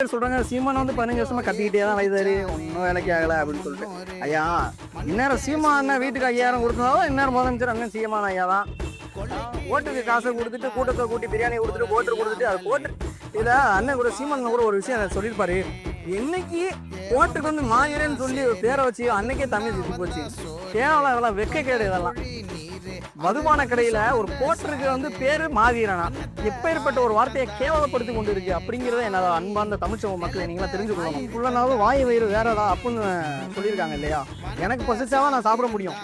சொல்றாங்க சீமான் வந்து 15 வருஷமா கத்திக்கிட்டே தான் வைத்தாரு, ஒன்னும் வேலைக்கு ஆகல அப்படின்னு சொல்லிட்டு. ஐயா, இந்நேரம் சீமான் வீட்டுக்கு 5000 கொடுத்ததாலும் இந்நேரம் முதலமைச்சர் அண்ணன் சீமான் ஐயா தான். ஓட்டுக்கு காசை கொடுத்துட்டு கூட்டத்தை கூட்டி பிரியாணி கொடுத்துட்டு ஓட்டு கொடுத்துட்டு அது ஓட்டு இத அண்ணன் கூட சீமான் கூட ஒரு விஷயம் சொல்லியிருப்பாரு. என்னைக்கு ஓட்டுக்கு வந்து மாயிரன்னு சொல்லி ஒரு பேரை வச்சு அன்னைக்கே தமிழ் சுத்தி போச்சு. கேவலம் இதெல்லாம் வெக்க கேடு. இதெல்லாம் மதுபான கடையில ஒரு போட்டருக்கு வந்து பேரு மாவீரனா எப்பேற்பட்ட ஒரு வார்த்தையை கேவலப்படுத்தி கொண்டு இருக்கு அப்படிங்கறத என்னோட அன்பார்ந்த தமிழ்ச்சம மக்களை நீங்களா தெரிஞ்சுக்கணும். ஃபுல்லனாலும் வாய் வயிறு வேறதா அப்படின்னு சொல்லியிருக்காங்க இல்லையா. எனக்கு பசிச்சாதான் நான் சாப்பிட முடியும்,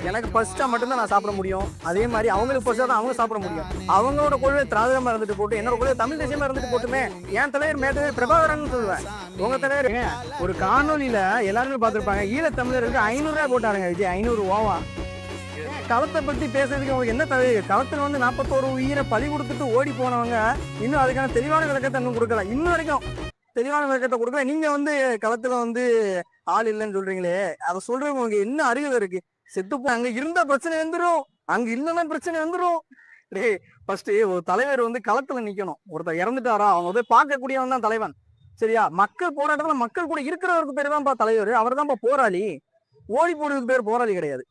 எனக்கு பசிச்சா மட்டும்தான் நான் சாப்பிட முடியும். அதே மாதிரி அவங்களுக்கு பசிச்சாதான் அவங்க சாப்பிட முடியும். அவங்களோட கொள்கை திராவிடமா இருந்துட்டு போட்டு என்னோட கொள்கை தமிழ் தேசியமா இருந்துட்டு போட்டுமே. என் தலைவர் மேட்டவே பிரபாகரன் சொல்லுவேன். உங்க தலைவர் ஒரு காணொலியில எல்லாருமே பார்த்திருப்பாங்க, ஈழத்தமிழருக்கு 500 ரூபாய் போட்டாருங்க விஜய். 500 ஓவா களத்தை பத்தி பேசுறதுக்கு உங்களுக்கு என்ன தேவை? களத்துல வந்து 41 உயிரை பலி கொடுத்துட்டு ஓடி போனவங்க இன்னும் அதுக்கான தெளிவான விளக்கத்தை இன்னும் கொடுக்கல. இன்னும் வரைக்கும் தெளிவான விளக்கத்தை கொடுக்கல. நீங்க வந்து களத்துல வந்து ஆள் இல்லைன்னு சொல்றீங்களே, அதை சொல்றவங்க உங்களுக்கு என்ன அறிவு இருக்கு? செத்து அங்க இருந்த பிரச்சனை வந்துடும், அங்க இல்லைன்னா பிரச்சனை வந்துடும். டே ஃபர்ஸ்ட் ஒரு தலைவர் வந்து களத்துல நிக்கணும். ஒருத்தர் இறந்துட்டாரா அவங்க வந்து பார்க்கக்கூடியவன் தான் தலைவன், சரியா? மக்கள் போராட்டத்துல மக்கள் கூட இருக்கிறவருக்கு பேர் தான்ப்பா தலைவர், அவர் தான்ப்பா போராளி. ஓடி போடுறதுக்கு பேர் போராளி கிடையாது.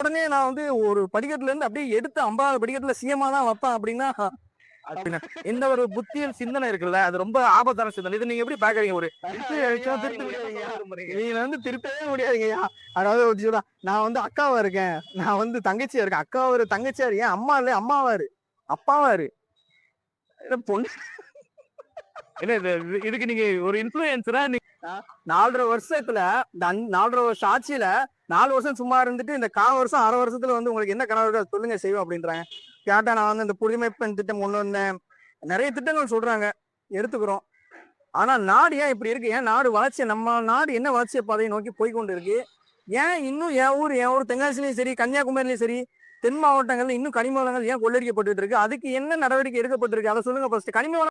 உடனே நான் வந்து ஒரு படிக்கட்டுல இருந்து அப்படியே எடுத்து 50 படிக்கட்டுல சிஎம்மா தான் வைப்பேன் அப்படின்னா இந்த ஒரு புத்தியல் சிந்தனை இருக்குல்ல, அது ரொம்ப ஆபத்தான சிந்தனை. இது நீங்க எப்படி பாக்குறீங்க? ஒரு நீங்க வந்து திருத்தவே முடியாதுங்கய்யா. அதாவது நான் வந்து அக்காவா இருக்கேன், நான் வந்து தங்கச்சியா இருக்கேன். அக்காவா ஒரு தங்கச்சியா இருக்கேன், அம்மா இல்ல அம்மாவாரு அப்பாவாரு பொண்ணு. இதுக்கு நீங்க ஒரு இன்ஃபுளுசரா 4.5 வருஷத்துல 4.5 வருஷம் ஆட்சியில 4 வருஷம் சும்மா இருந்துட்டு இந்த 1/4 வருஷம் 1/2 வருஷத்துல வந்து உங்களுக்கு என்ன கனவு இருக்கோ சொல்லுங்க செய்வோம் அப்படின்றாங்க. கேட்டா நான் வந்து இந்த புதுமைப்பெண் திட்டம் கொண்டு வந்தேன், நிறைய திட்டங்கள் சொல்றாங்க, எடுத்துக்கிறோம். ஆனா நாடு ஏன் இப்படி இருக்கு? ஏன் நாடு வளர்ச்சி, நம்ம நாடு என்ன வளர்ச்சியை பாதையை நோக்கி போய்கொண்டு இருக்கு? ஏன் இன்னும் என் ஊர் தென்காசிலையும் சரி கன்னியாகுமரியிலையும் சரி தென் மாவட்டங்கள்ல இன்னும் கனிம வளங்கள் ஏன் கொள்ளடிக்கப்பட்டு இருக்கு? அதுக்கு என்ன நடவடிக்கை எடுக்கப்பட்டிருக்கு அதை சொல்லுங்க. ஃபர்ஸ்ட் கனிம